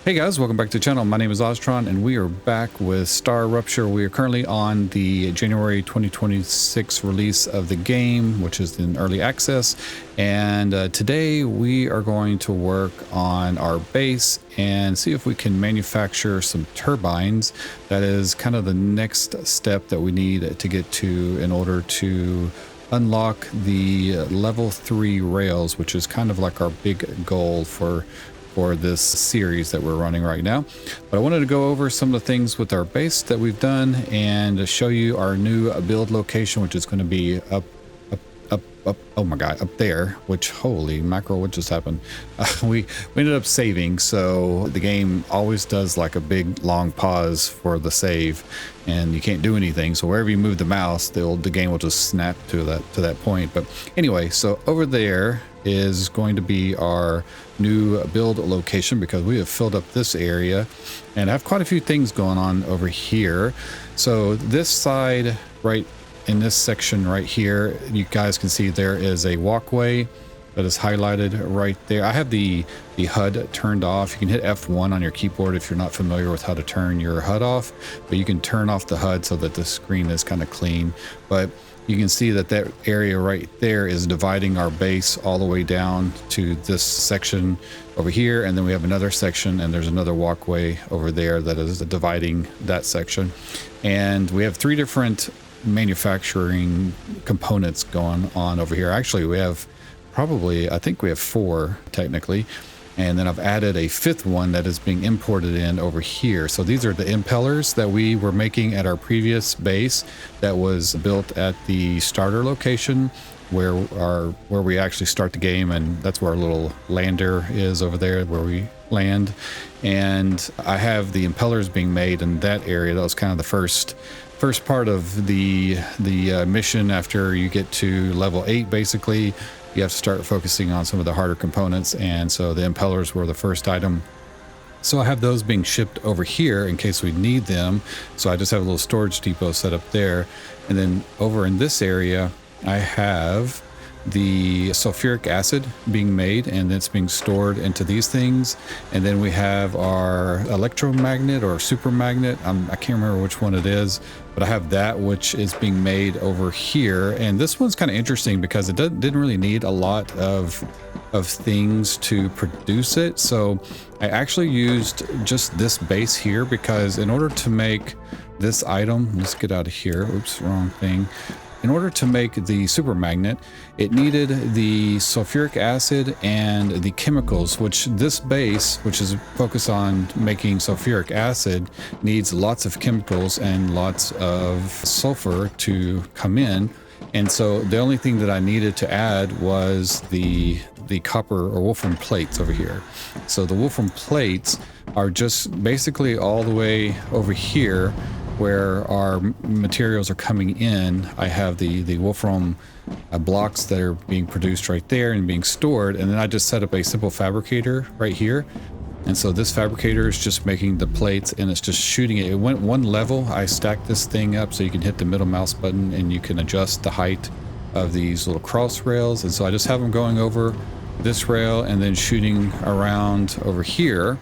Hey guys, welcome back to the channel. My name is Oztron and we are back with StarRupture. We are currently on the January 2026 release of the game, which is in early access. And today we are going to work on our base and see if we can manufacture some turbines. That is kind of the next step that we need to get to in order to unlock the level 3 rails, which is kind of like our big goal for this series that we're running right now. But I wanted to go over some of the things with our base that we've done and show you our new build location, which is going to be up, oh my god, up there, which holy mackerel, what just happened? We ended up saving, so the game always does like a big long pause for the save and you can't do anything, so wherever you move the mouse, the game will just snap to that point. But anyway, so over there is going to be our new build location because we have filled up this area and I have quite a few things going on over here. So this side, right in this section right here, you guys can see there is a walkway that is highlighted right there. I have the HUD turned off. You can hit F1 on your keyboard if you're not familiar with how to turn your HUD off, but you can turn off the HUD so that the screen is kind of clean. But you can see that that area right there is dividing our base all the way down to this section over here, and then we have another section and there's another walkway over there that is dividing that section. And we have 3 different manufacturing components going on over here. Actually, we have I think we have 4 technically, and then I've added a 5th one that is being imported in over here. So these are the impellers that we were making at our previous base that was built at the starter location where we actually start the game, and that's where our little lander is over there where we land. And I have the impellers being made in that area. That was kind of the first part of the mission. After you get to level 8, basically you have to start focusing on some of the harder components, and so the impellers were the first item. So I have those being shipped over here in case we need them. So I just have a little storage depot set up there. And then over in this area I have the sulfuric acid being made, and it's being stored into these things. And then we have our electromagnet or super magnet, I can't remember which one it is, but I have that which is being made over here. And this one's kind of interesting because it didn't really need a lot of things to produce it. So I actually used just this base here because in order to make this item, let's get out of here, oops, wrong thing. In order to make the super magnet, it needed the sulfuric acid and the chemicals, which this base, which is focused on making sulfuric acid, needs lots of chemicals and lots of sulfur to come in. And so the only thing that I needed to add was the copper or wolfram plates over here. So the wolfram plates are just basically all the way over here where our materials are coming in. I have the wolfram blocks that are being produced right there and being stored, and then I just set up a simple fabricator right here. And so this fabricator is just making the plates and it's just shooting it. It went 1 level. I stacked this thing up so you can hit the middle mouse button and you can adjust the height of these little cross rails. And so I just have them going over this rail and then shooting around over here,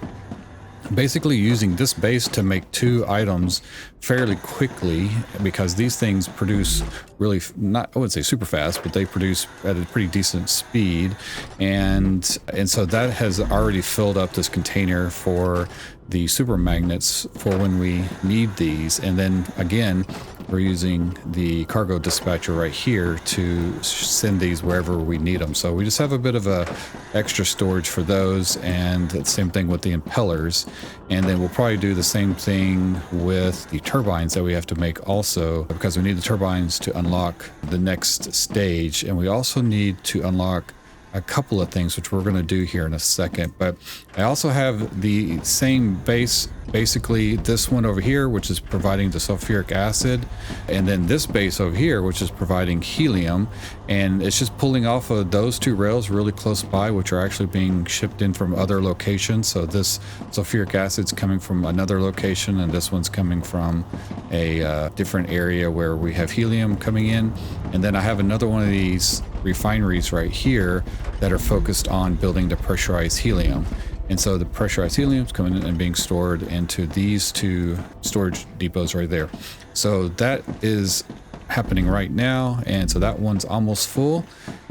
basically using this base to make 2 items fairly quickly, because these things produce really, not, I wouldn't say super fast, but they produce at a pretty decent speed. And so that has already filled up this container for the super magnets for when we need these. And then again, we're using the cargo dispatcher right here to send these wherever we need them. So we just have a bit of a extra storage for those, and the same thing with the impellers. And then we'll probably do the same thing with the turbines that we have to make also, because we need the turbines to unlock the next stage. And we also need to unlock a couple of things, which we're going to do here in a second. But I also have the same base, basically this one over here, which is providing the sulfuric acid, and then this base over here, which is providing helium. And it's just pulling off of those 2 rails really close by, which are actually being shipped in from other locations. So this sulfuric acid's coming from another location, and this one's coming from a different area where we have helium coming in. And then I have another one of these refineries right here that are focused on building the pressurized helium. And so the pressurized helium is coming in and being stored into these two storage depots right there. So that is happening right now. And so that one's almost full.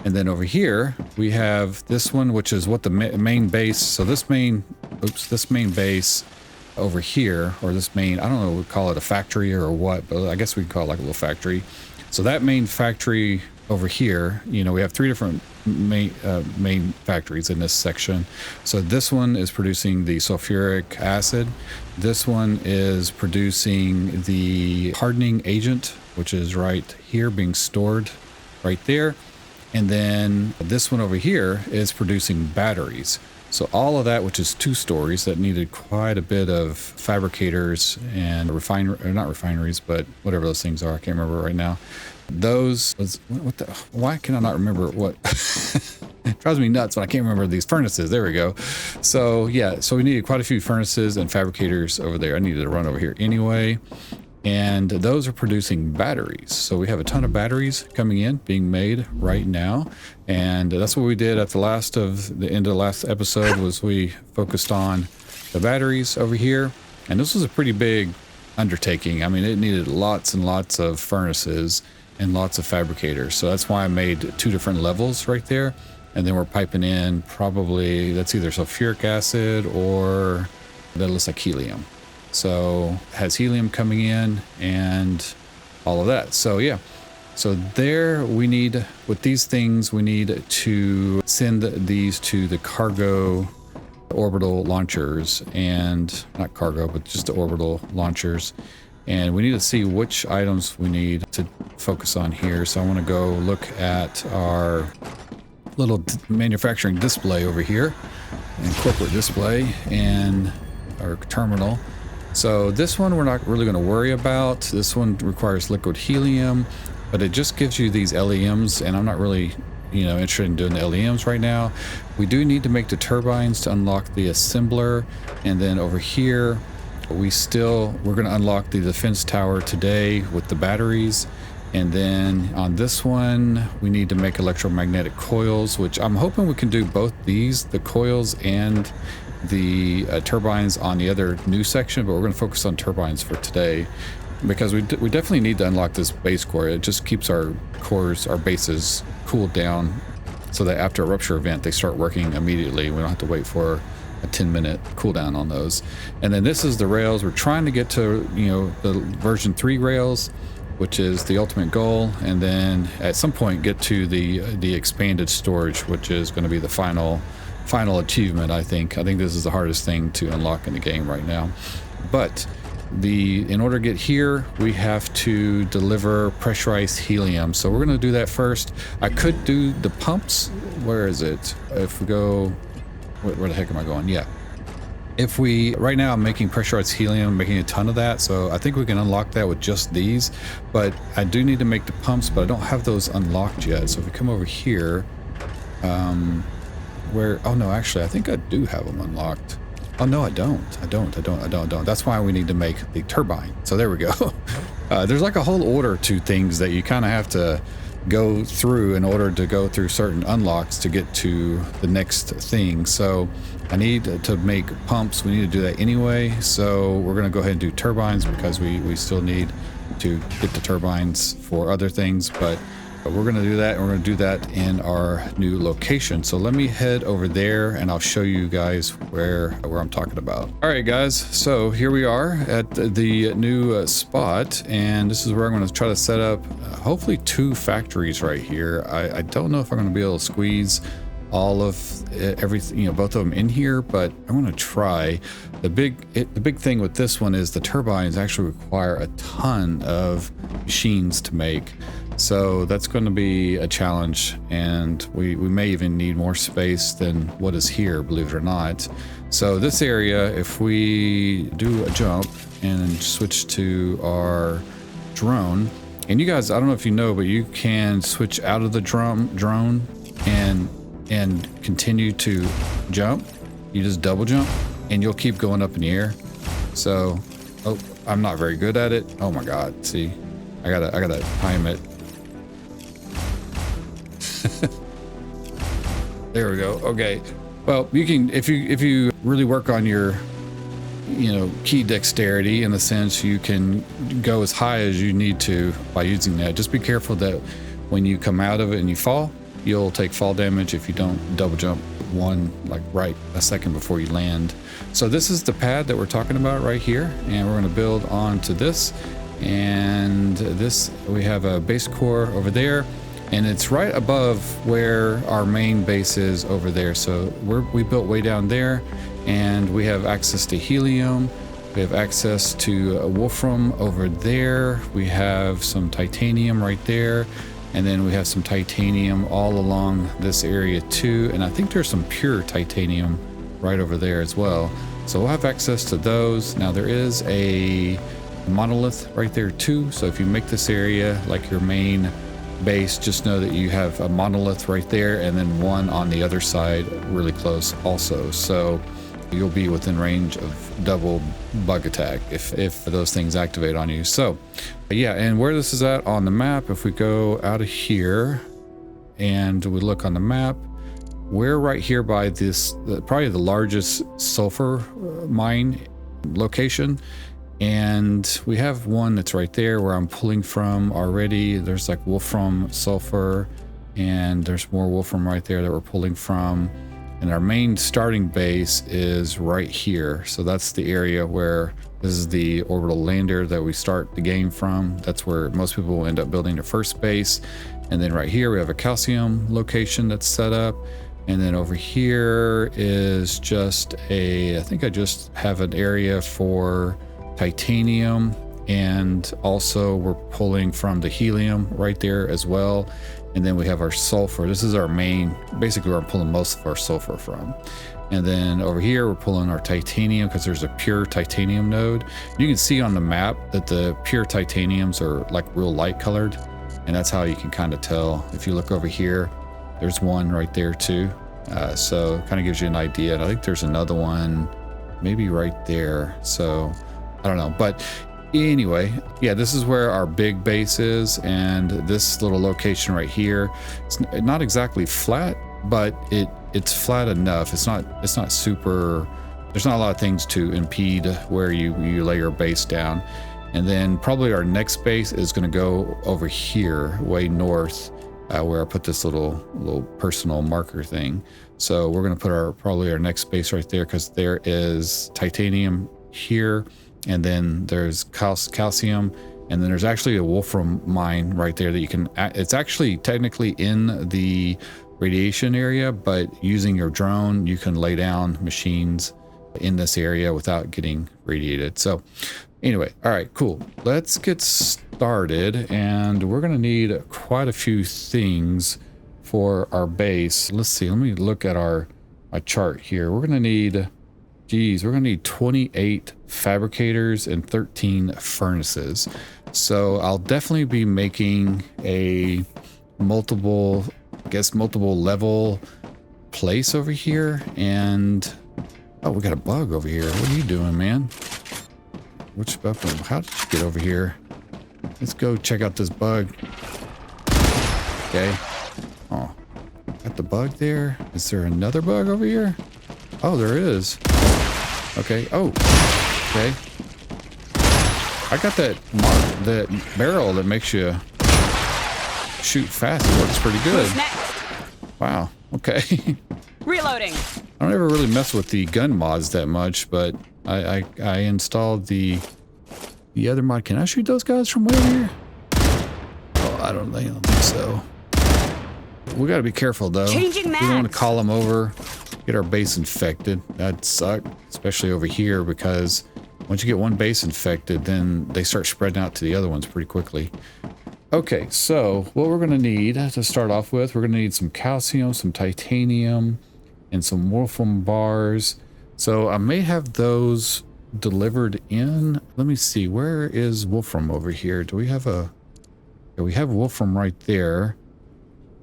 And then over here, we have this one, which is what the main base. So this main base over here, or this main, I don't know, we call it a factory or what, but I guess we could call it like a little factory. So that main factory over here, you know, we have 3 different main factories in this section. So this one is producing the sulfuric acid. This one is producing the hardening agent, which is right here being stored right there. And then this one over here is producing batteries. So all of that, which is 2 stories that needed quite a bit of fabricators and not refineries, but whatever those things are. I can't remember right now. Those was why can I not remember what it drives me nuts when I can't remember these furnaces. There we go. So yeah, so we needed quite a few furnaces and fabricators over there. I needed to run over here anyway. And those are producing batteries. So we have a ton of batteries coming in, being made right now. And that's what we did at the end of the last episode was we focused on the batteries over here. And this was a pretty big undertaking. I mean, it needed lots and lots of furnaces and lots of fabricators. So that's why I made 2 different levels right there. And then we're piping in probably, that's either sulfuric acid or that looks like helium. So it has helium coming in and all of that. So yeah, so there we need, with these things, we need to send these to the cargo orbital launchers, and not cargo, but just the orbital launchers. And we need to see which items we need to focus on here. So I want to go look at our little manufacturing display over here and corporate display and our terminal. So this one we're not really going to worry about. This one requires liquid helium, but it just gives you these LEMs, and I'm not really, you know, interested in doing the LEMs right now. We do need to make the turbines to unlock the assembler, and then over here we're going to unlock the defense tower today with the batteries. And then on this one, we need to make electromagnetic coils, which I'm hoping we can do both these, the coils and the turbines on the other new section, but we're going to focus on turbines for today because we definitely need to unlock this base core. It just keeps our bases cooled down so that after a rupture event, they start working immediately. We don't have to wait for a 10-minute cooldown on those. And then this is the rails. We're trying to get to, you know, the version 3 rails, which is the ultimate goal, and then at some point get to the expanded storage, which is going to be the final achievement. I think this is the hardest thing to unlock in the game right now. But in order to get here, we have to deliver pressurized helium. So we're going to do that first. I could do the pumps. Where is it? If we go, where the heck am I going? Yeah. Right now I'm making pressurized helium, making a ton of that. So I think we can unlock that with just these, but I do need to make the pumps, but I don't have those unlocked yet. So if we come over here, oh no, actually, I think I do have them unlocked. Oh no, I don't. That's why we need to make the turbine. So there we go. There's like a whole order to things that you kind of have to go through in order to go through certain unlocks to get to the next thing. So I need to make pumps. We need to do that anyway. So we're going to go ahead and do turbines because we still need to get the turbines for other things, but we're going to do that, and we're going to do that in our new location. So let me head over there and I'll show you guys where I'm talking about. All right, guys. So here we are at the new spot, and this is where I'm going to try to set up hopefully 2 factories right here. I don't know if I'm going to be able to squeeze all of everything, you know, both of them in here, but I'm going to try. The big thing with this one is the turbines actually require a ton of machines to make. So that's going to be a challenge, and we may even need more space than what is here, believe it or not. So this area, if we do a jump and switch to our drone, and you guys, I don't know if you know, but you can switch out of the drone and continue to jump. You just double jump and you'll keep going up in the air. So, oh, I'm not very good at it. Oh my God. See, I gotta time it. There we go. Okay. Well, you can, if you really work on your, key dexterity, in the sense you can go as high as you need to by using that. Just be careful that when you come out of it and you fall, you'll take fall damage if you don't double jump right a second before you land. So this is the pad that we're talking about right here, and we're going to build onto this. And this, we have a base core over there, and it's right above where our main base is over there. So we built way down there, and we have access to helium. We have access to wolfram over there. We have some titanium right there. And then we have some titanium all along this area too. And I think there's some pure titanium right over there as well. So we'll have access to those. Now there is a monolith right there too. So if you make this area like your main base, just know that you have a monolith right there, and then one on the other side really close also. So you'll be within range of double bug attack if those things activate on you. So yeah, and where this is at on the map, if we go out of here and we look on the map, we're right here by this probably the largest sulfur mine location. And we have one that's right there where I'm pulling from already. There's like wolfram, sulfur, and there's more wolfram right there that we're pulling from. And our main starting base is right here. So that's the area where this is the orbital lander that we start the game from. That's where most people will end up building their first base. And then right here we have a calcium location that's set up. And then over here is just I think I just have an area for titanium, and also we're pulling from the helium right there as well. And then we have our sulfur. This is our main, basically where I'm pulling most of our sulfur from. And then over here we're pulling our titanium because there's a pure titanium node. You can see on the map that the pure titaniums are like real light colored, and that's how you can kind of tell. If you look over here, there's one right there too. So it kind of gives you an idea. And I think there's another one maybe right there. So I don't know, but anyway, yeah, this is where our big base is, and this little location right here, it's not exactly flat, but it's flat enough. It's not super, there's not a lot of things to impede where you lay your base down. And then probably our next base is going to go over here way north, where I put this little personal marker thing. So we're going to put probably our next base right there, because there is titanium here. And then there's calcium, and then there's actually a wolfram mine right there that you can, it's actually technically in the radiation area, but using your drone, you can lay down machines in this area without getting radiated. So anyway, all right, cool. Let's get started, and we're going to need quite a few things for our base. Let's see, let me look at our chart here. We're going to need, we're going to need 28 fabricators and 13 furnaces. So I'll definitely be making a multiple level place over here. And oh, we got a bug over here. What are you doing, man? How did you get over here? Let's go check out this bug. Okay. Oh, got the bug there. Is there another bug over here? Oh, there is. Okay. Oh, okay. I got that barrel that makes you shoot fast. It works pretty good. Wow. Okay. Reloading. I don't ever really mess with the gun mods that much, but I installed the other mod. Can I shoot those guys from way over here? Oh, I don't think so. We got to be careful though. Changing maps. We don't want to call them over, get our base infected. That'd suck, especially over here, because once you get one base infected, then they start spreading out to the other ones pretty quickly. Okay, so what we're going to need to start off with, we're going to need some calcium, some titanium, and some wolfram bars. So I may have those delivered in. Let me see, where is wolfram over here? Do we have a... Yeah, we have wolfram right there.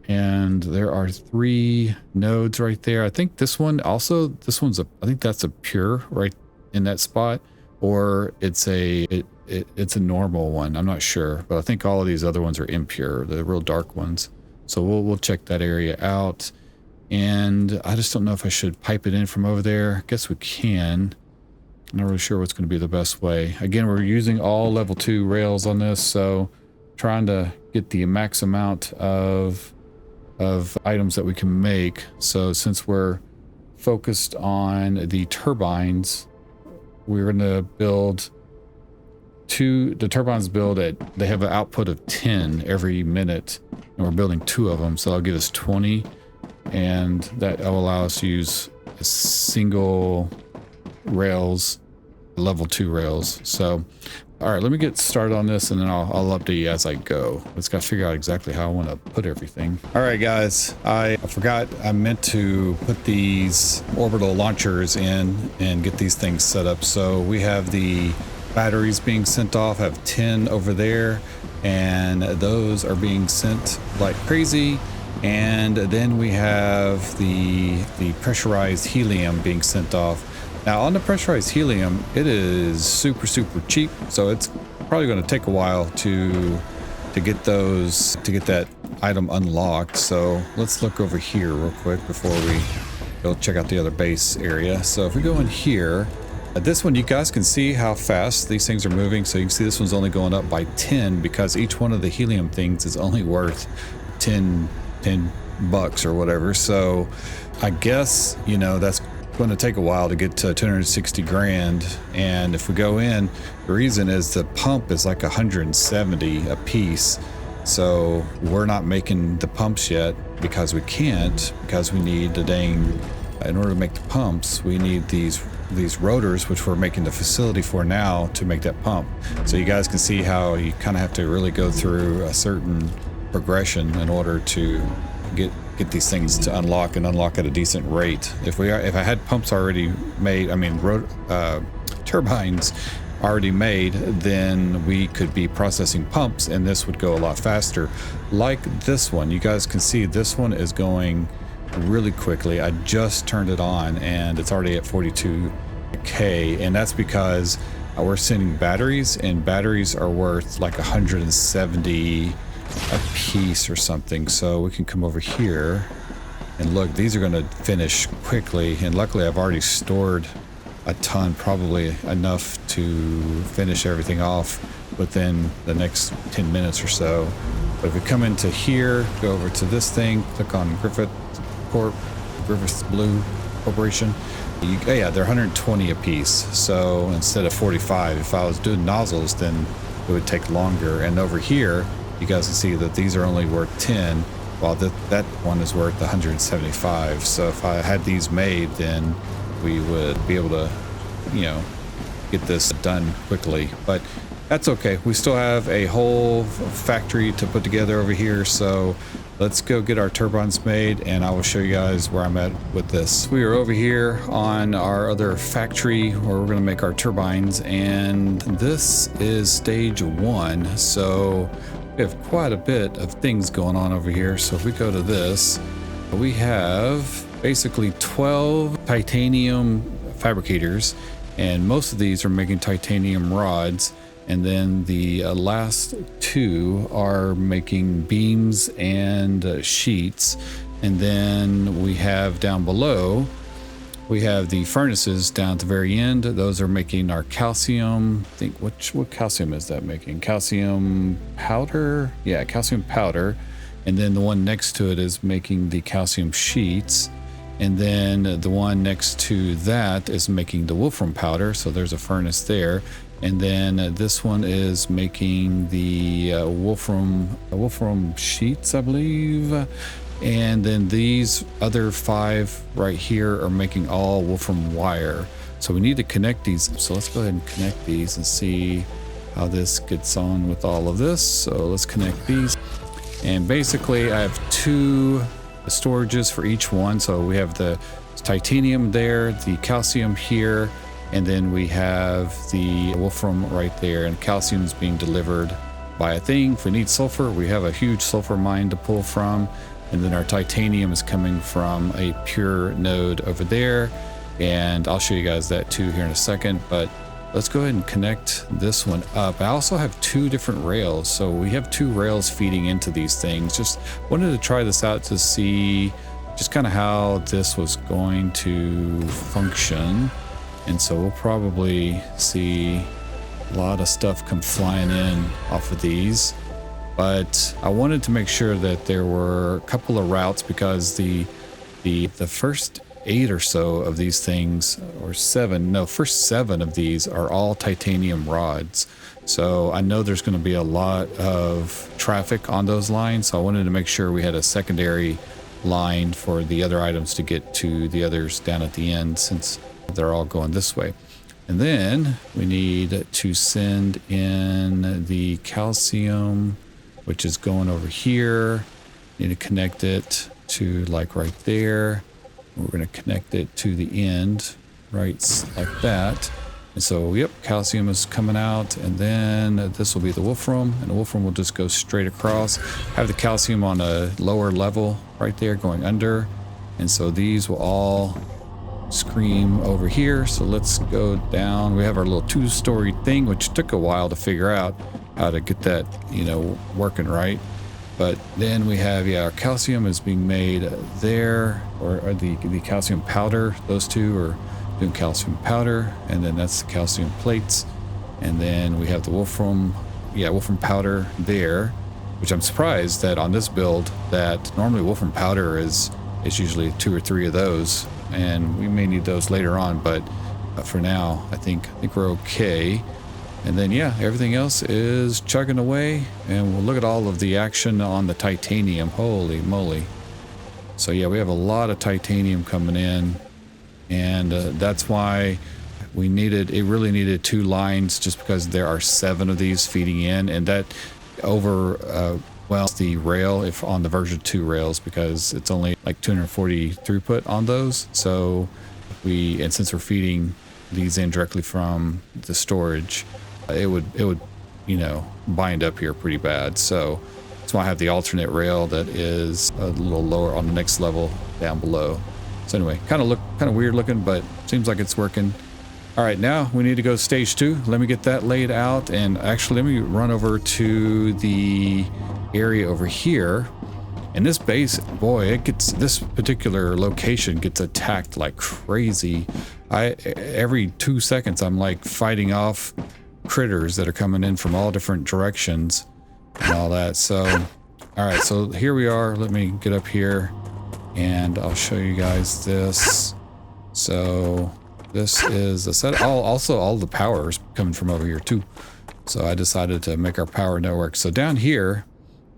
And there are 3 nodes right there. I think this one also, I think that's a pure right in that spot, or it's a normal one. I'm not sure, but I think all of these other ones are impure, the real dark ones. So we'll check that area out. And I just don't know if I should pipe it in from over there. I guess we can. I'm not really sure what's going to be the best way. Again, we're using all level 2 rails on this, so trying to get the max amount of items that we can make. So since we're focused on the turbines, we're going to build the turbines they have an output of 10 every minute, and we're building 2 of them, so that'll give us 20, and that will allow us to use a single rails, level 2 rails. So all right, let me get started on this, and then I'll update you as I go. Let's got to figure out exactly how I want to put everything. All right, guys, I forgot I meant to put these orbital launchers in and get these things set up. So we have the batteries being sent off. I have 10 over there, and those are being sent like crazy. And then we have the pressurized helium being sent off. Now on the pressurized helium, it is super cheap, so it's probably going to take a while to get that item unlocked. So let's look over here real quick before we go check out the other base area. So if we go in here, this one, you guys can see how fast these things are moving. So you can see this one's only going up by 10 because each one of the helium things is only worth 10 bucks or whatever. So I guess, you know, that's going to take a while to get to 260 grand. And if we go in, the reason is the pump is like 170 a piece. So we're not making the pumps yet because we can't, because we need the dang, in order to make the pumps, we need these rotors, which we're making the facility for now to make that pump. So you guys can see how you kind of have to really go through a certain progression in order to get these things to unlock at a decent rate. If I had pumps already made, I mean turbines already made, then we could be processing pumps and this would go a lot faster. Like this one, you guys can see this one is going really quickly. I just turned it on and it's already at 42k, and that's because we're sending batteries, and batteries are worth like 170 a piece or something. So we can come over here and look, these are going to finish quickly, and luckily I've already stored a ton, probably enough to finish everything off within the next 10 minutes or so. But if we come into here, go over to this thing, click on Griffiths Blue Corporation, yeah, they're 120 a piece. So instead of 45, if I was doing nozzles, then it would take longer. And over here you guys can see that these are only worth 10, while that one is worth 175. So if I had these made, then we would be able to, you know, get this done quickly. But that's okay. We still have a whole factory to put together over here. So let's go get our turbines made, and I will show you guys where I'm at with this. We are over here on our other factory where we're going to make our turbines, and this is stage 1. So we have quite a bit of things going on over here. So if we go to this, we have basically 12 titanium fabricators, and most of these are making titanium rods. And then the last 2 are making beams and sheets. And then we have down below, we have the furnaces down at the very end. Those are making our calcium. I think what calcium is that making? Calcium powder? Yeah, calcium powder. And then the one next to it is making the calcium sheets. And then the one next to that is making the wolfram powder. So there's a furnace there. And then this one is making the wolfram sheets, I believe. And then these other 5 right here are making all wolfram wire. So we need to connect these. So let's go ahead and connect these and see how this gets on with all of this. So let's connect these. And basically I have 2 storages for each one. So we have the titanium there, the calcium here, and then we have the wolfram right there, and calcium is being delivered by a thing. If we need sulfur, we have a huge sulfur mine to pull from, and then our titanium is coming from a pure node over there, and I'll show you guys that too here in a second. But let's go ahead and connect this one up. I also have 2 different rails, so we have 2 rails feeding into these things. Just wanted to try this out to see just kind of how this was going to function. And so we'll probably see a lot of stuff come flying in off of these. But I wanted to make sure that there were a couple of routes, because the first 8 or so of these things, or 7, no, first 7 of these are all titanium rods. So I know there's going to be a lot of traffic on those lines. So I wanted to make sure we had a secondary line for the other items to get to the others down at the end, since they're all going this way. And then we need to send in the calcium, which is going over here. Need to connect it to like right there. We're going to connect it to the end, right like that. And so, yep, calcium is coming out, and then this will be the wolfram, and the wolfram will just go straight across. Have the calcium on a lower level right there going under. And so these will all scream over here. So let's go down. We have our little 2-story thing, which took a while to figure out how to get that, working right. But then we have, our calcium is being made there, or the calcium powder. Those two are doing calcium powder, and then that's the calcium plates. And then we have the wolfram powder there, which I'm surprised that on this build that normally wolfram powder is usually 2 or 3 of those, and we may need those later on, but for now I think we're okay. And then everything else is chugging away, and we'll look at all of the action on the titanium. Holy moly. So we have a lot of titanium coming in, and that's why we really needed 2 lines, just because there are 7 of these feeding in, and that over the rail, if on the version 2 rails, because it's only like 240 throughput on those. So since we're feeding these in directly from the storage, it would bind up here pretty bad. So that's why I have the alternate rail that is a little lower on the next level down below. So anyway, kind of weird looking, but seems like it's working. All right, now we need to go to stage 2. Let me get that laid out, and actually let me run over to the area over here. And this base, boy, this particular location gets attacked like crazy. Every 2 seconds I'm like fighting off critters that are coming in from all different directions and all that. So all right, so here we are. Let me get up here and I'll show you guys this. So this is a set. Also all the power is coming from over here too. So I decided to make our power network. So down here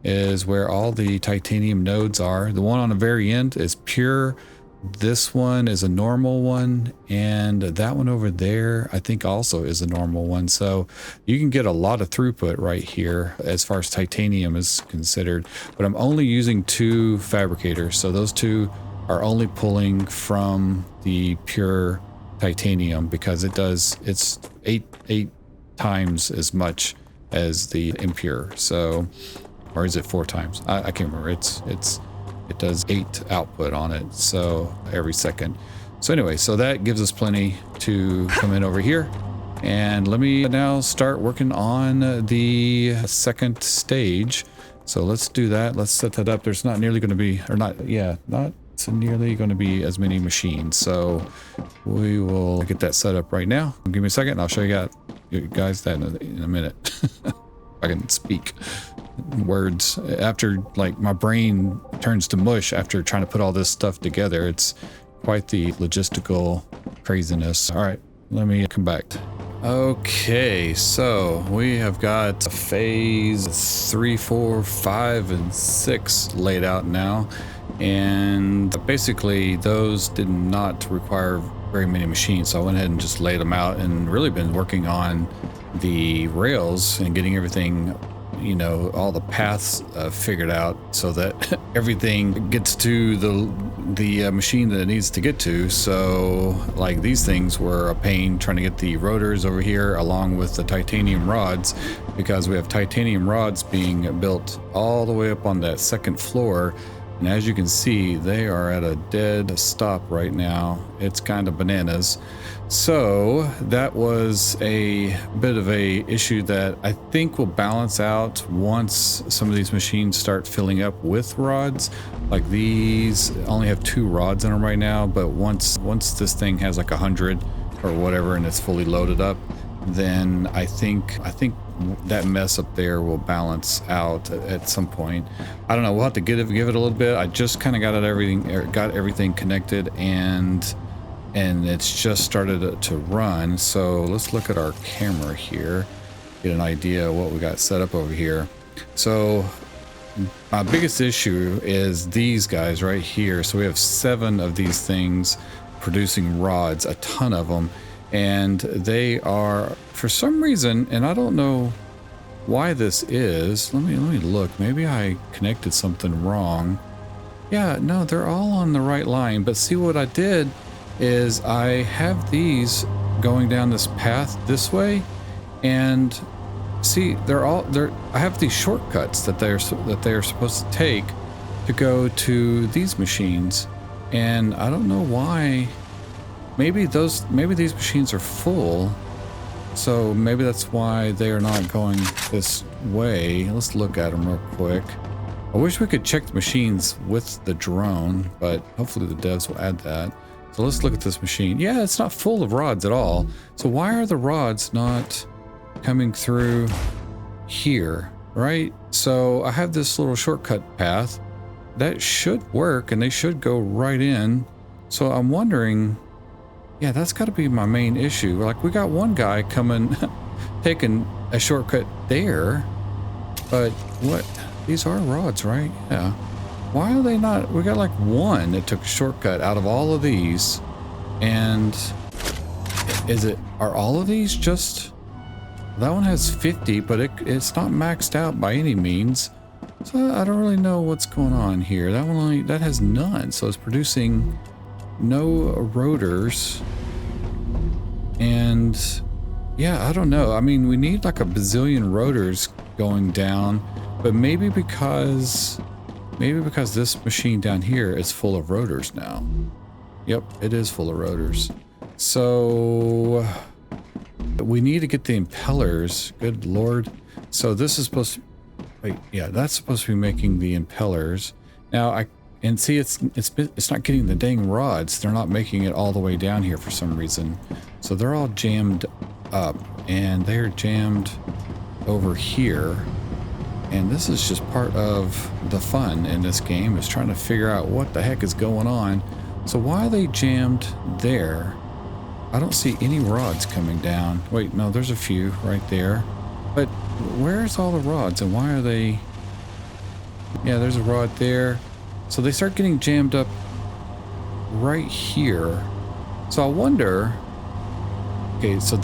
is where all the titanium nodes are. The one on the very end is pure. This one is a normal one, and that one over there I think also is a normal one. So you can get a lot of throughput right here as far as titanium is considered, but I'm only using 2 fabricators, so those 2 are only pulling from the pure titanium, because it's 8 times as much as the impure. So, or is it 4 times? I can't remember. It does 8 output on it, so every second. So anyway, so that gives us plenty to come in over here. And let me now start working on the second stage. So let's do that. Let's set that up. There's not nearly going to be, not nearly going to be as many machines. So we will get that set up right now. Give me a second and I'll show you guys that in a minute. If I can speak words after, like, my brain turns to mush after trying to put all this stuff together. It's quite the logistical craziness. All right, let me come back. Okay, so we have got phase 3, 4, 5, and 6 laid out now, and basically those did not require very many machines, so I went ahead and just laid them out, and really been working on the rails and getting everything, all the paths figured out, so that everything gets to the machine that it needs to get to. So like these things were a pain trying to get the rotors over here along with the titanium rods, because we have titanium rods being built all the way up on that second floor, and as you can see they are at a dead stop right now. It's kind of bananas. So that was a bit of a issue that I think will balance out once some of these machines start filling up with rods. Like these only have 2 rods in them right now, but once this thing has like 100 or whatever and it's fully loaded up, then I think that mess up there will balance out at some point. I don't know. We'll have to give it a little bit. I just kind of got everything connected, and it's just started to run. So let's look at our camera here, get an idea of what we got set up over here. So my biggest issue is these guys right here. So we have 7 of these things producing rods, a ton of them, and they are, for some reason, and I don't know why this is. Let me look. Maybe I connected something wrong. Yeah, no, they're all on the right line. But see, what I did is I have these going down this path this way, and see, I have these shortcuts that they're supposed to take to go to these machines, and I don't know why. Maybe these machines are full, so maybe that's why they are not going this way. Let's look at them real quick. I wish we could check the machines with the drone, but hopefully the devs will add that. So let's look at this machine. Yeah, it's not full of rods at all. So why are the rods not coming through here, right? So I have this little shortcut path that should work, and they should go right in. So I'm wondering, yeah, that's got to be my main issue. Like, we got one guy coming, taking a shortcut there, but what? These are rods, right? Yeah. Why are they not? We got like one that took a shortcut out of all of these, and are all of these just? That one has 50, but it's not maxed out by any means. So I don't really know what's going on here. That one that has none, so it's producing no rotors. And yeah, I don't know. I mean, we need like a bazillion rotors going down, but maybe because this machine down here is full of rotors now. Yep, it is full of rotors. So we need to get the impellers. Good Lord. So this is supposed to, wait, yeah, that's supposed to be making the impellers. Now and see, it's not getting the dang rods. They're not making it all the way down here for some reason. So they're all jammed up, and they're jammed over here. And this is just part of the fun in this game, is trying to figure out what the heck is going on. So why are they jammed there? I don't see any rods coming down. Wait, no, there's a few right there. But where's all the rods, and why are they? Yeah, there's a rod there. So they start getting jammed up right here. So I wonder, okay, so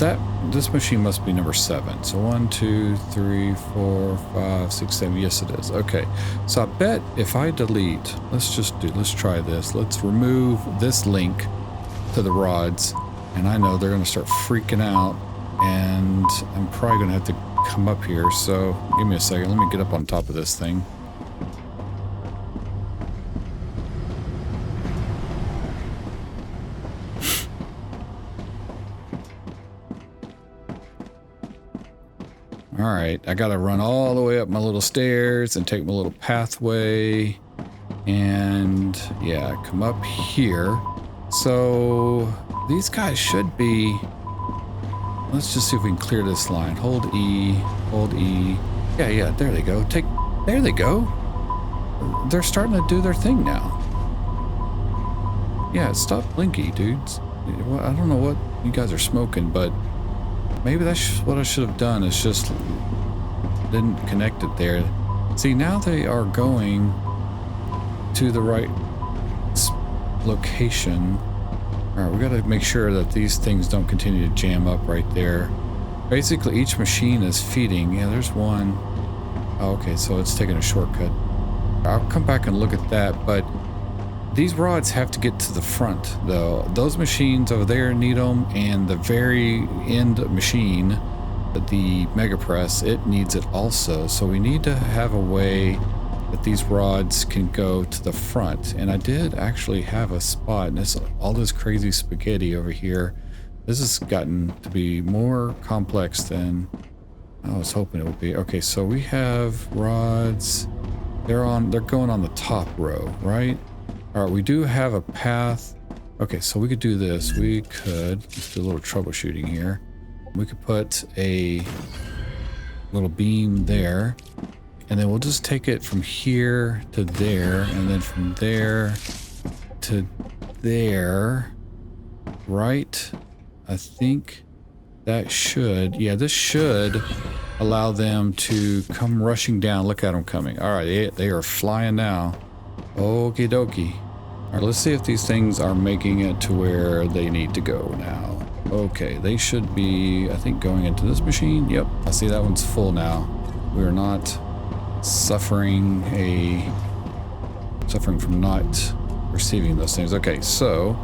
this machine must be number 7. So 1, 2, 3, 4, 5, 6, 7. Yes, it is. Okay. So I bet if I delete, let's try this. Let's remove this link to the rods. And I know they're going to start freaking out, and I'm probably going to have to come up here. So give me a second. Let me get up on top of this thing. All right, I gotta run all the way up my little stairs and take my little pathway, and yeah, come up here. So these guys should be, let's just see if we can clear this line. Hold E, hold E. Yeah, there they go. There they go. They're starting to do their thing now. Yeah, stop blinky, dudes. I don't know what you guys are smoking, but maybe that's what I should have done, is just didn't connect it there. See, now they are going to the right location. All right, we got to make sure that these things don't continue to jam up right there. Basically, each machine is feeding. Yeah, there's one. Oh, okay, so it's taking a shortcut. I'll come back and look at that, but these rods have to get to the front, though. Those machines over there need them, and the very end machine, the Mega Press, it needs it also. So we need to have a way that these rods can go to the front. And I did actually have a spot, and it's all this crazy spaghetti over here. This has gotten to be more complex than I was hoping it would be. Okay, so we have rods. They're going on the top row, right? All right, we do have a path. Okay, so we could do this. Let's do a little troubleshooting here. We could put a little beam there, and then we'll just take it from here to there, and then from there to there, right? I think that should, yeah, this should allow them to come rushing down. Look at them coming. All right, they are flying now. Okie dokie. All right, let's see if these things are making it to where they need to go now. Okay, they should be, I think, going into this machine. Yep, I see that one's full now. We are not suffering from not receiving those things. Okay, so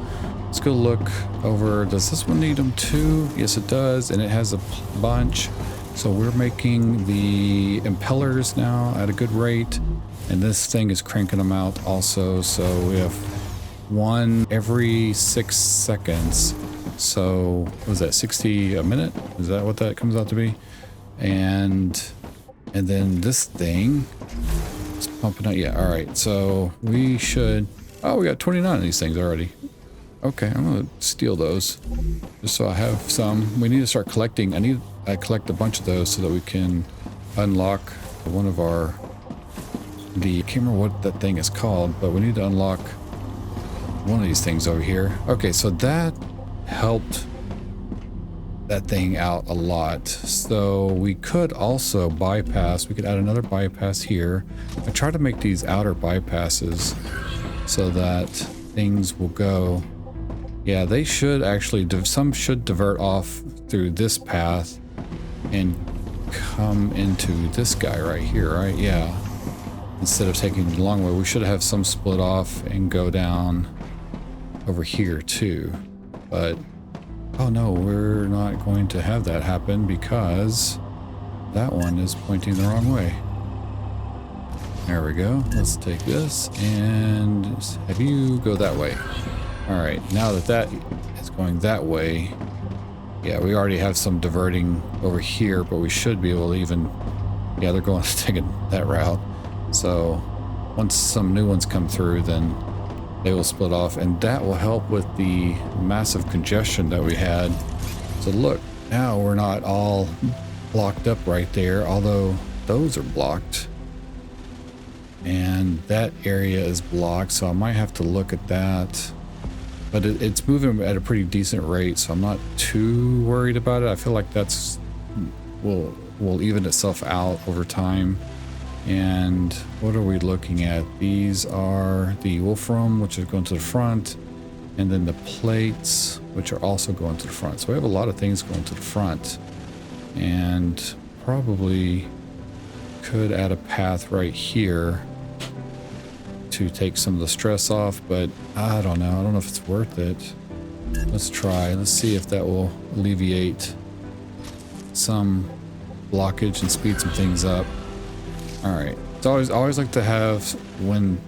let's go look over. Does this one need them too? Yes, it does, and it has a bunch. So we're making the impellers now at a good rate, and this thing is cranking them out also. So we have one every 6 seconds. So what was that, 60 a minute? Is that what that comes out to be? And then this thing is pumping out. Yeah, all right. So we should, oh, we got 29 of these things already. Okay, I'm gonna steal those just so I have some. We need to start collecting. I collect a bunch of those so that we can unlock one of our, I can't remember what that thing is called, but we need to unlock one of these things over here. Okay, so that helped that thing out a lot. So we could also bypass, we could add another bypass here. I try to make these outer bypasses so that things will go. Yeah, they should actually, some should divert off through this path and come into this guy right here, right? Yeah. Instead of taking the long way, we should have some split off and go down over here too. But, oh no, we're not going to have that happen because that one is pointing the wrong way. There we go. Let's take this and have you go that way. All right, now that that is going that way, yeah, we already have some diverting over here, but we should be able to even, yeah, they're going to take that route. So once some new ones come through, then they will split off, and that will help with the massive congestion that we had. So look, now we're not all blocked up right there, although those are blocked. And that area is blocked, so I might have to look at that. But it's moving at a pretty decent rate, so I'm not too worried about it. I feel like that's will even itself out over time. And what are we looking at? These are the wolfram, which is going to the front, and then the plates, which are also going to the front. So we have a lot of things going to the front, and probably could add a path right here to take some of the stress off, but I don't know. I don't know if it's worth it. Let's try. Let's see if that will alleviate some blockage and speed some things up. All right. It's always like to have, when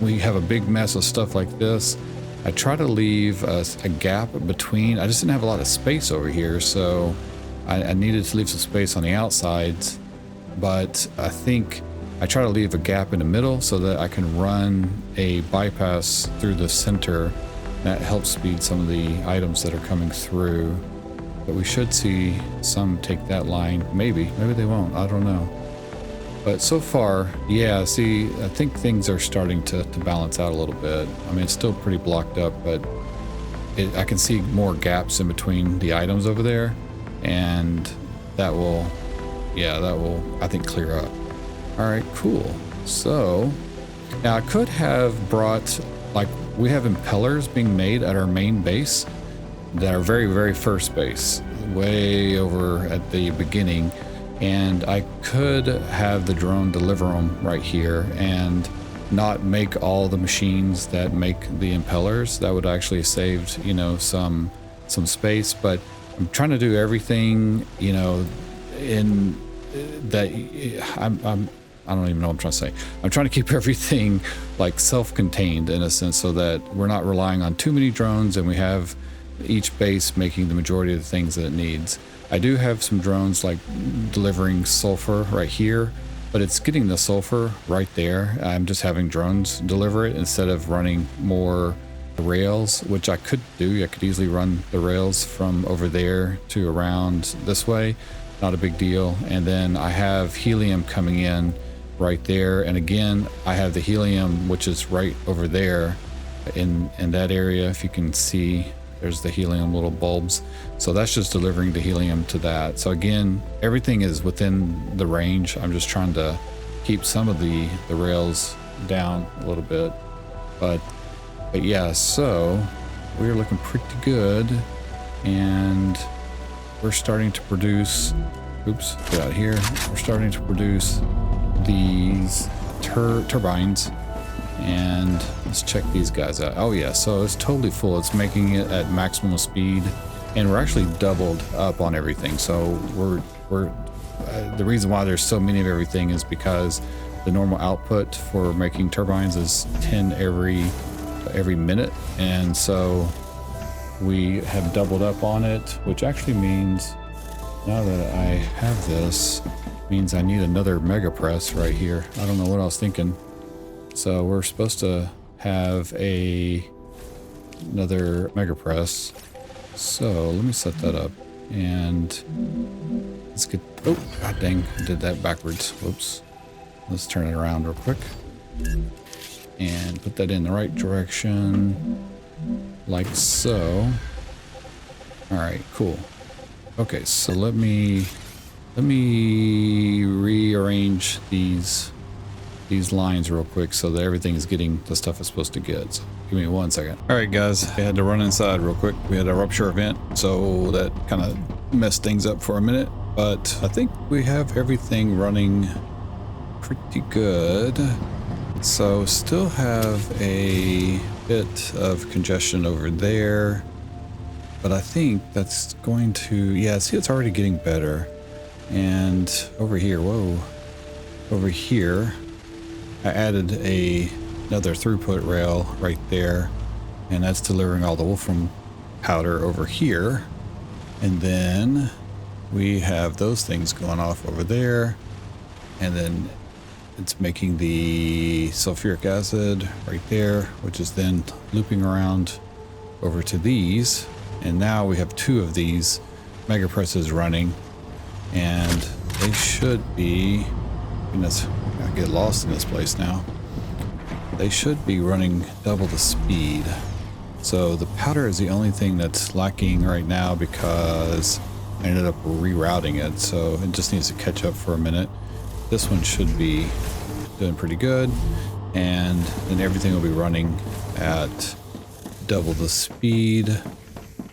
we have a big mess of stuff like this, I try to leave a gap between. I just didn't have a lot of space over here, so I needed to leave some space on the outsides, but I think I try to leave a gap in the middle so that I can run a bypass through the center. That helps speed some of the items that are coming through. But we should see some take that line. Maybe they won't. I don't know. But so far, yeah, see, I think things are starting to balance out a little bit. I mean, it's still pretty blocked up, but I can see more gaps in between the items over there. And that will, I think, clear up. All right, cool. So now I could have brought, like, we have impellers being made at our main base that are very, very first base, way over at the beginning. And I could have the drone deliver them right here and not make all the machines that make the impellers. That would actually save, some space. But I'm trying to do everything, in that I don't even know what I'm trying to say. I'm trying to keep everything like self-contained in a sense, so that we're not relying on too many drones, and we have, each base making the majority of the things that it needs. I do have some drones like delivering sulfur right here, but it's getting the sulfur right there. I'm just having drones deliver it instead of running more rails, which I could do. I could easily run the rails from over there to around this way. Not a big deal. And then I have helium coming in right there. And again, I have the helium, which is right over there in that area. If you can see, there's the helium little bulbs. So that's just delivering the helium to that. So again, everything is within the range. I'm just trying to keep some of the rails down a little bit. But yeah, so we're looking pretty good. And we're starting to produce, oops, get out of here. We're starting to produce these turbines. And let's check these guys out. Oh yeah, so it's totally full. It's making it at maximum speed, and we're actually doubled up on everything. So we're the reason why there's so many of everything is because the normal output for making turbines is 10 every minute, and so we have doubled up on it, which actually means now that I have this, means I need another mega press right here. I don't know what I was thinking. So we're supposed to have another mega press. So let me set that up, and let's get, oh god dang, I did that backwards. Whoops. Let's turn it around real quick and put that in the right direction, like so. All right, cool. Okay, so let me rearrange these lines real quick so that everything is getting the stuff it's supposed to get. So give me 1 second. All right, guys, I had to run inside real quick. We had a rupture event, so that kind of messed things up for a minute, but I think we have everything running pretty good. So still have a bit of congestion over there, but I think that's going to, yeah, see, it's already getting better. And over here, whoa, over here, I added another throughput rail right there, and that's delivering all the wolfram powder over here. And then we have those things going off over there, and then it's making the sulfuric acid right there, which is then looping around over to these. And now we have 2 of these mega presses running, and they should be, goodness, I get lost in this place now. They should be running double the speed. So the powder is the only thing that's lacking right now because I ended up rerouting it, so it just needs to catch up for a minute. This one should be doing pretty good, and then everything will be running at double the speed.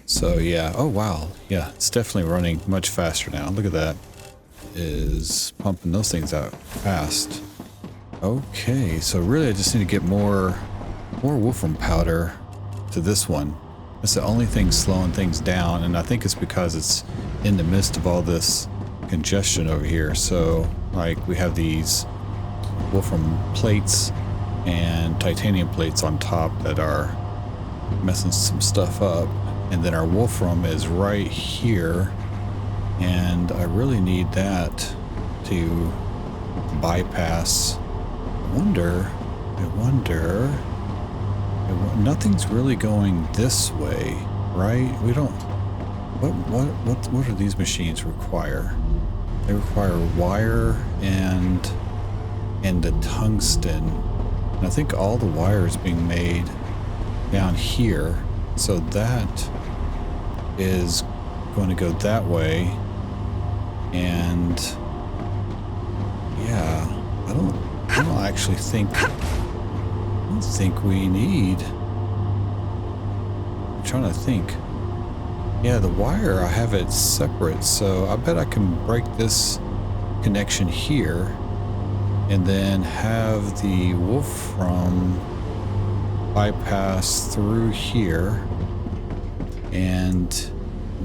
So yeah, oh wow, yeah, it's definitely running much faster now. Look at that. Is pumping those things out fast. Okay, so really I just need to get more wolfram powder to this one. That's the only thing slowing things down, and I think it's because it's in the midst of all this congestion over here. So like we have these wolfram plates and titanium plates on top that are messing some stuff up, and then our wolfram is right here, and I really need that to bypass. I wonder, nothing's really going this way, right? We don't, what do these machines require? They require wire and the tungsten. And I think all the wire is being made down here. So that is going to go that way. And yeah, I don't actually think, we need, I'm trying to think. Yeah, the wire, I have it separate, so I bet I can break this connection here and then have the wolfram bypass through here and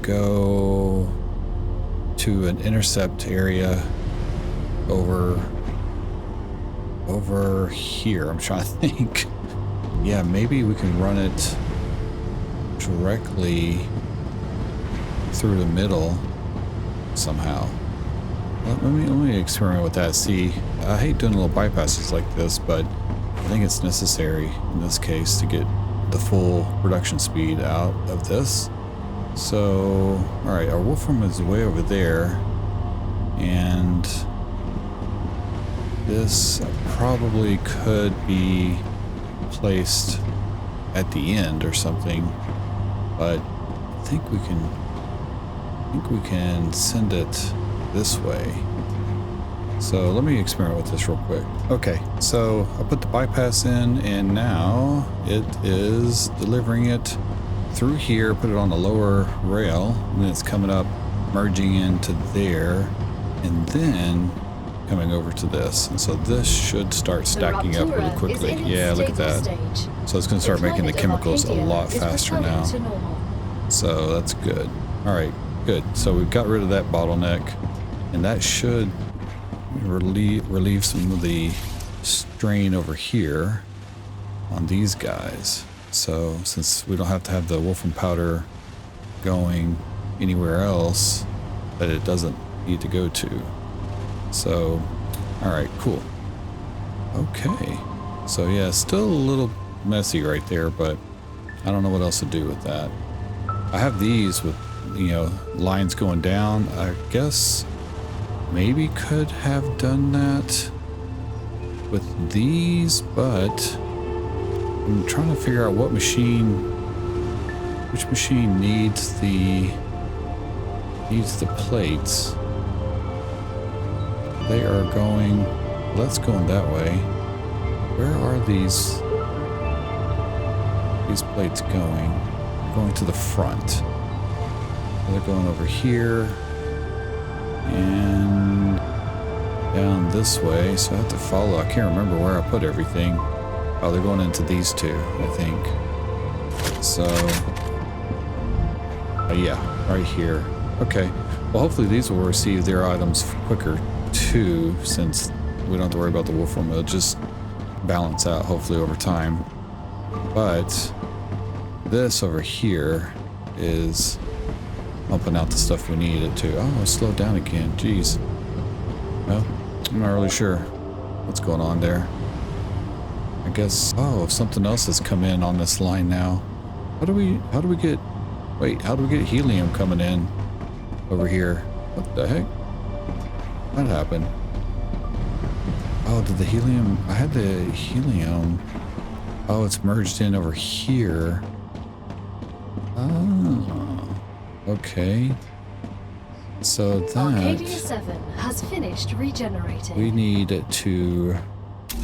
go to an intercept area over here. I'm trying to think. Yeah, maybe we can run it. I'm directly through the middle somehow. Let me experiment with that. See, I hate doing little bypasses like this, but I think it's necessary in this case to get the full production speed out of this. So, all right, our wolfram is way over there, and this probably could be placed at the end or something, but I think we can send it this way. So let me experiment with this real quick. Okay, so I put the bypass in, and now it is delivering it through here, put it on the lower rail, and then it's coming up, merging into there, and then coming over to this. And so this should start stacking up really quickly. Yeah, look at that. So it's going to start making the chemicals a lot faster now. So that's good. All right, good. So we've got rid of that bottleneck, and that should relieve some of the strain over here on these guys. So since we don't have to have the wolfram powder going anywhere else that it doesn't need to go to. So, all right, cool. Okay. So yeah, still a little messy right there, but I don't know what else to do with that. I have these with, you know, lines going down. I guess maybe could have done that with these, but I'm trying to figure out which machine needs the plates. They are going, that's going that way. Where are these plates going? They're going to the front. They're going over here and down this way. So I have to follow. I can't remember where I put everything. Oh, they're going into these two, I think. So, yeah, right here. Okay. Well, hopefully these will receive their items quicker too, since we don't have to worry about the wolfram. It'll just balance out hopefully over time. But this over here is pumping out the stuff we need it to. Oh, it's slowed down again. Jeez. Well, I'm not really sure what's going on there. I guess, oh, something else has come in on this line now. How do we get helium coming in over here? What the heck? What happened? Oh, did the helium, I had the helium. Oh, it's merged in over here. Oh, okay. So that Arcadia 7 has finished regenerating. We need to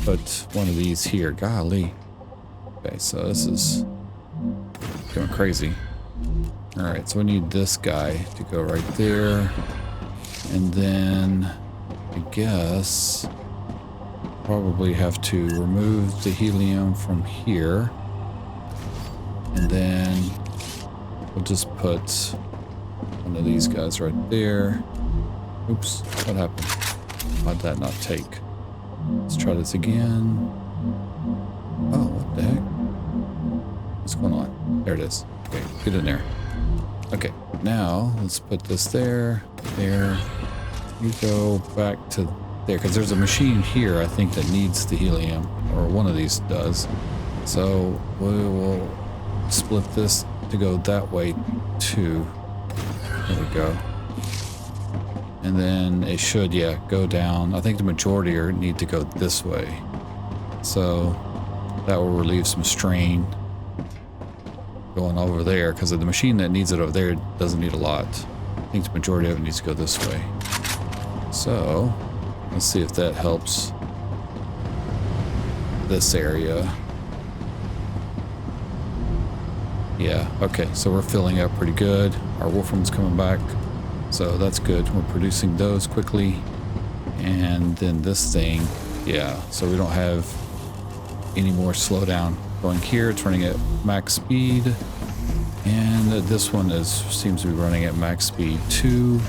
put one of these here. Golly. Okay, so this is going crazy. All right, so we need this guy to go right there. And then I guess probably have to remove the helium from here. And then we'll just put one of these guys right there. Oops, what happened? Why'd that not take? Let's try this again. Oh, what the heck? What's going on? There it is. Okay, get in there. Okay, now let's put this there, there. You go back to there, because there's a machine here, I think, that needs the helium, or one of these does. So we will split this to go that way too. There we go. And then it should, yeah, go down. I think the majority need to go this way. So that will relieve some strain going over there, because the machine that needs it over there doesn't need a lot. I think the majority of it needs to go this way. So let's see if that helps this area. Yeah, okay, so we're filling up pretty good. Our wolfram's coming back, so that's good. We're producing those quickly. And then this thing, yeah, so we don't have any more slowdown. Going here, it's running at max speed. And this one seems to be running at max speed too.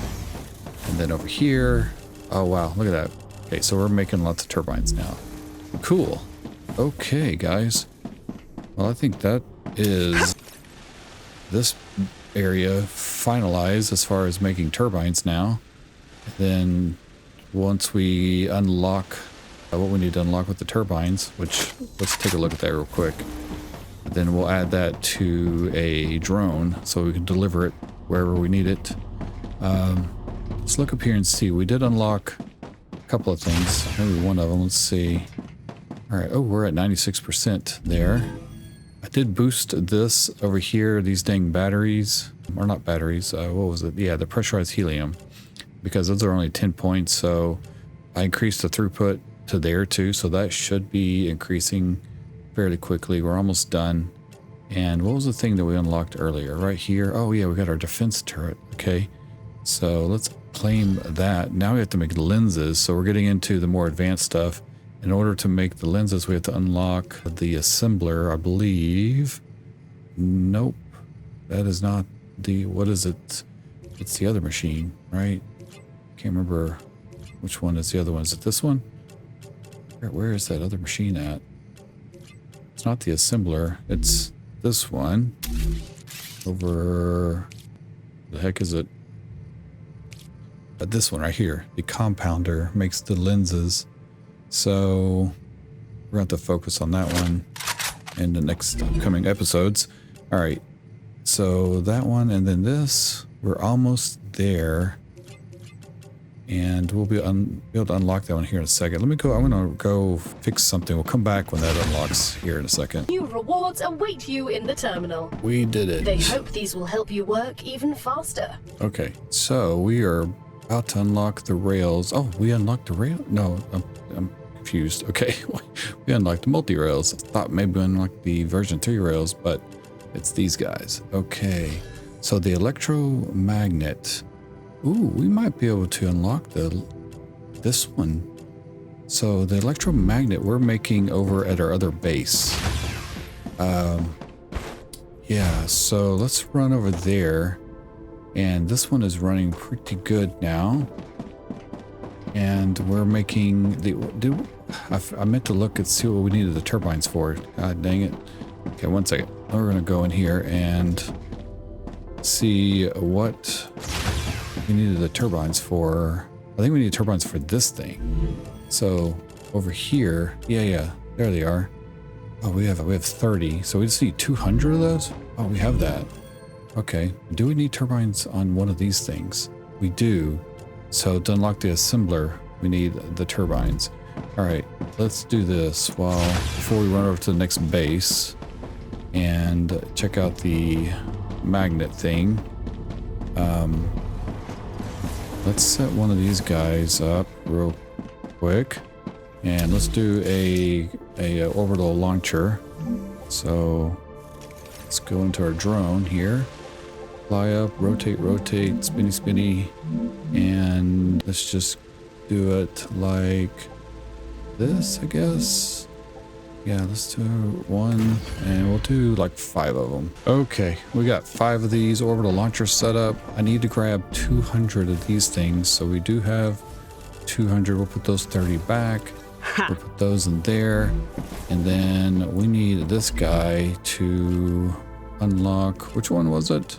And then over here, oh wow, look at that. Okay, so we're making lots of turbines now. Cool. Okay, guys. Well, I think that is this area finalized as far as making turbines now. Then once we unlock what we need to unlock with the turbines, which let's take a look at that real quick. Then we'll add that to a drone so we can deliver it wherever we need it. Let's look up here and see. We did unlock a couple of things. Maybe one of them. Let's see. All right. Oh, we're at 96% there. I did boost this over here. These dang batteries, or not batteries. What was it? Yeah, the pressurized helium, because those are only 10 points. So I increased the throughput to there too. So that should be increasing fairly quickly. We're almost done. And what was the thing that we unlocked earlier? Right here. Oh yeah, we got our defense turret. Okay. So let's claim that. Now we have to make lenses. So we're getting into the more advanced stuff. In order to make the lenses, we have to unlock the assembler, I believe. Nope. That is not the, what is it? It's the other machine, right? Can't remember which one is the other one. Is it this one? Where is that other machine at? It's not the assembler. It's this one. Over... the heck is it? This one right here. The compounder makes the lenses. So we're going to have to focus on that one in the next upcoming episodes. All right. So that one and then this, we're almost there. And we'll be able to unlock that one here in a second. Let me go. I'm going to go fix something. We'll come back when that unlocks here in a second. New rewards await you in the terminal. We did it. They hope these will help you work even faster. Okay. So we are about to unlock the rails. Oh, we unlocked the rail? No, I'm confused. Okay. We unlocked the multi-rails. I thought maybe we unlocked the version 3 rails, but it's these guys. Okay. So the electromagnet. Ooh, we might be able to unlock this one. So the electromagnet we're making over at our other base. Yeah, so let's run over there. And this one is running pretty good now. And we're making the... I meant to look and see what we needed the turbines for. God dang it. Okay, one second. We're going to go in here and see what... we needed the turbines for. I think we need turbines for this thing. So over here, yeah, there they are. Oh, we have 30. So we just need 200 of those. Oh, we have that. Okay. Do we need turbines on one of these things? We do. So to unlock the assembler, we need the turbines. All right, let's do this before we run over to the next base and check out the magnet thing. Let's set one of these guys up real quick, and let's do a orbital launcher. So let's go into our drone here. Fly up, rotate, spinny, and let's just do it like this, I guess. Yeah, let's do one, and we'll do like 5 of them. Okay, we got 5 of these orbital launchers set up. I need to grab 200 of these things, so we do have 200. We'll put those 30 back. We'll put those in there, and then we need this guy to unlock. Which one was it?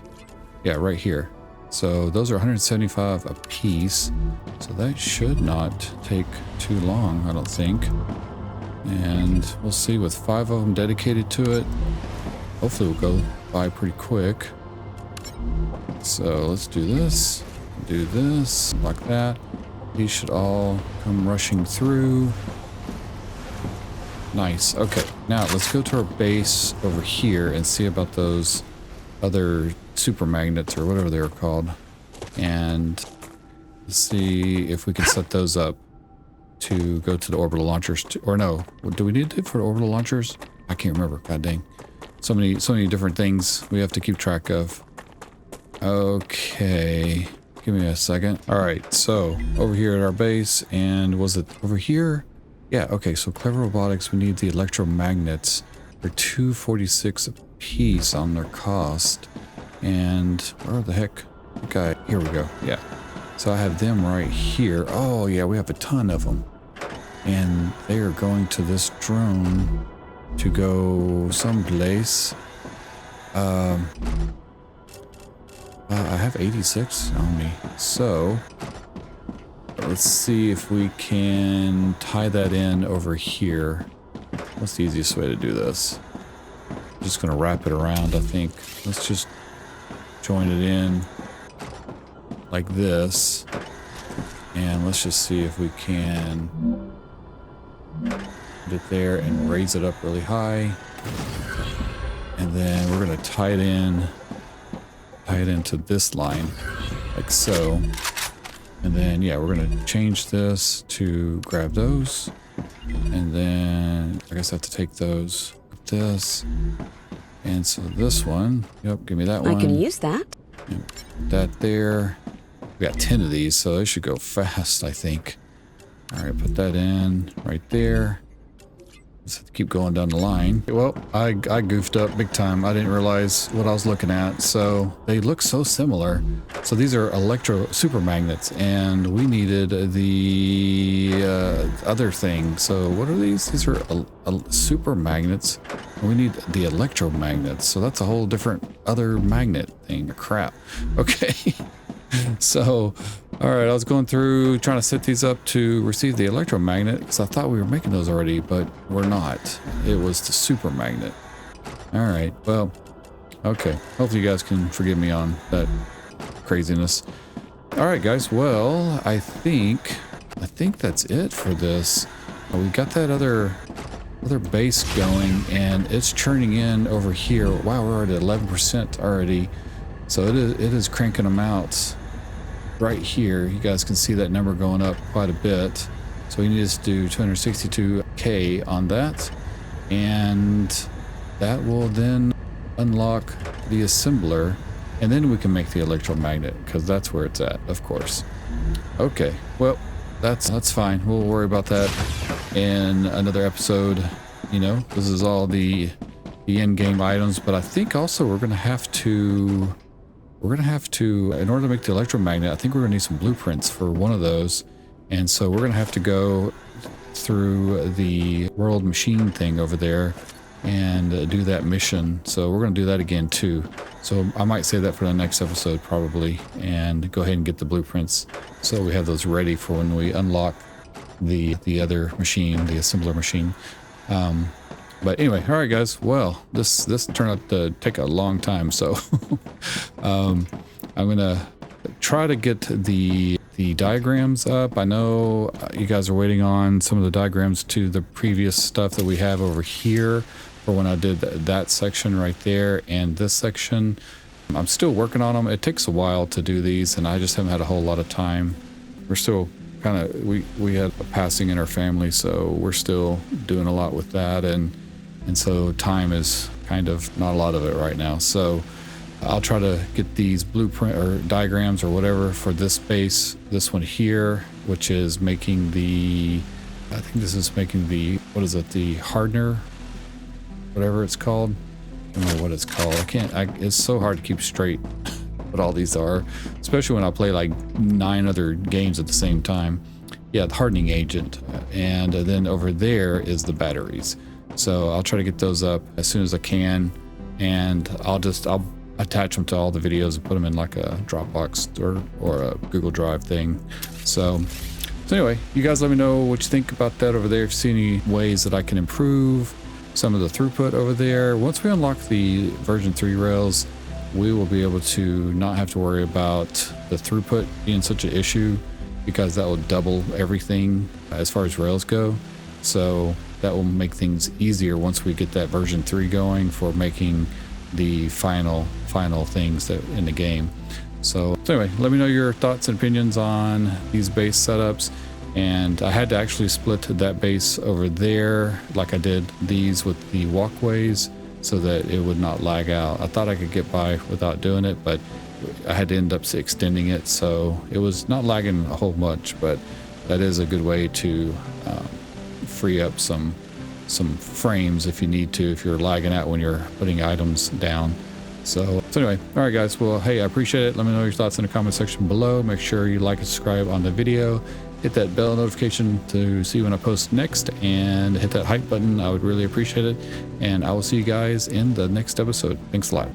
Yeah, right here. So those are 175 a piece, so that should not take too long, I don't think. And we'll see, with 5 of them dedicated to it, hopefully we'll go by pretty quick. So let's do this, like that. These should all come rushing through. Nice. Okay, now let's go to our base over here and see about those other super magnets or whatever they're called. And let's see if we can set those up to go to the orbital launchers, or no, do we need it for orbital launchers? I can't remember. God dang, so many different things we have to keep track of. Okay, give me a second. All right, so over here at our base, and was it over here? Yeah. Okay, so Clever Robotics, we need the electromagnets for 246 a piece on their cost. And where the heck? Okay, here we go. Yeah. So I have them right here. Oh yeah, we have a ton of them. And they are going to this drone to go someplace. I have 86 on me. So let's see if we can tie that in over here. What's the easiest way to do this? I'm just going to wrap it around, I think. Let's just join it in like this. And let's just see if we can put it there and raise it up really high. And then we're going to tie it into this line like so. And then, yeah, we're going to change this to grab those. And then I guess I have to take those like this. And so this one, yep, give me that one. I can use that. Yep, that there. We got 10 of these, so they should go fast, I think. All right, put that in right there. Just have to keep going down the line. Well, I goofed up big time. I didn't realize what I was looking at. So they look so similar. So these are electro super magnets, and we needed the other thing. So what are these? These are super magnets. We need the electromagnets. So that's a whole different other magnet thing. Crap. Okay. So, all right, I was going through trying to set these up to receive the electromagnet because I thought we were making those already, but we're not. It was the super magnet. All right, well, okay. Hopefully you guys can forgive me on that craziness. All right, guys. Well, I think that's it for this. We got that other base going, and it's churning in over here. Wow, we're already at 11% already. So it is cranking them out right here. You guys can see that number going up quite a bit. So we need to do 262K on that. And that will then unlock the assembler. And then we can make the electromagnet, because that's where it's at, of course. Okay, well, that's fine. We'll worry about that in another episode. You know, this is all the end game items, but I think also we're gonna have to, in order to make the electromagnet, I think we're gonna need some blueprints for one of those. And so we're gonna have to go through the world machine thing over there and do that mission. So we're gonna do that again too. So I might save that for the next episode probably, and go ahead and get the blueprints so we have those ready for when we unlock the other machine, the assembler machine. But anyway, all right, guys. Well, this turned out to take a long time, so I'm gonna try to get the diagrams up. I know you guys are waiting on some of the diagrams to the previous stuff that we have over here for when I did that section right there and this section. I'm still working on them. It takes a while to do these, and I just haven't had a whole lot of time. We're still kind of we had a passing in our family, so we're still doing a lot with that, and so time is kind of not a lot of it right now. So I'll try to get these blueprint or diagrams or whatever for this base, this one here, which is making the, I think this is making the, what is it, the hardener, whatever it's called. I don't know what it's called. It's so hard to keep straight what all these are, especially when I play like 9 other games at the same time. Yeah, the hardening agent. And then over there is the batteries. So I'll try to get those up as soon as I can, and I'll attach them to all the videos and put them in like a Dropbox or a Google Drive thing. So anyway, you guys let me know what you think about that over there. If you see any ways that I can improve some of the throughput over there. Once we unlock the version 3 rails, we will be able to not have to worry about the throughput being such an issue, because that will double everything as far as rails go. So that will make things easier once we get that version 3 going for making the final things that in the game. So anyway, let me know your thoughts and opinions on these base setups. And I had to actually split that base over there like I did these with the walkways so that it would not lag out. I thought I could get by without doing it, but I had to end up extending it, so it was not lagging a whole much. But that is a good way to free up some frames if you need to, if you're lagging out when you're putting items down. So anyway, all right, guys. Well, hey, I appreciate it. Let me know your thoughts in the comment section below. Make sure you like and subscribe on the video. Hit that bell notification to see when I post next, and hit that hype button. I would really appreciate it. And I will see you guys in the next episode. Thanks a lot.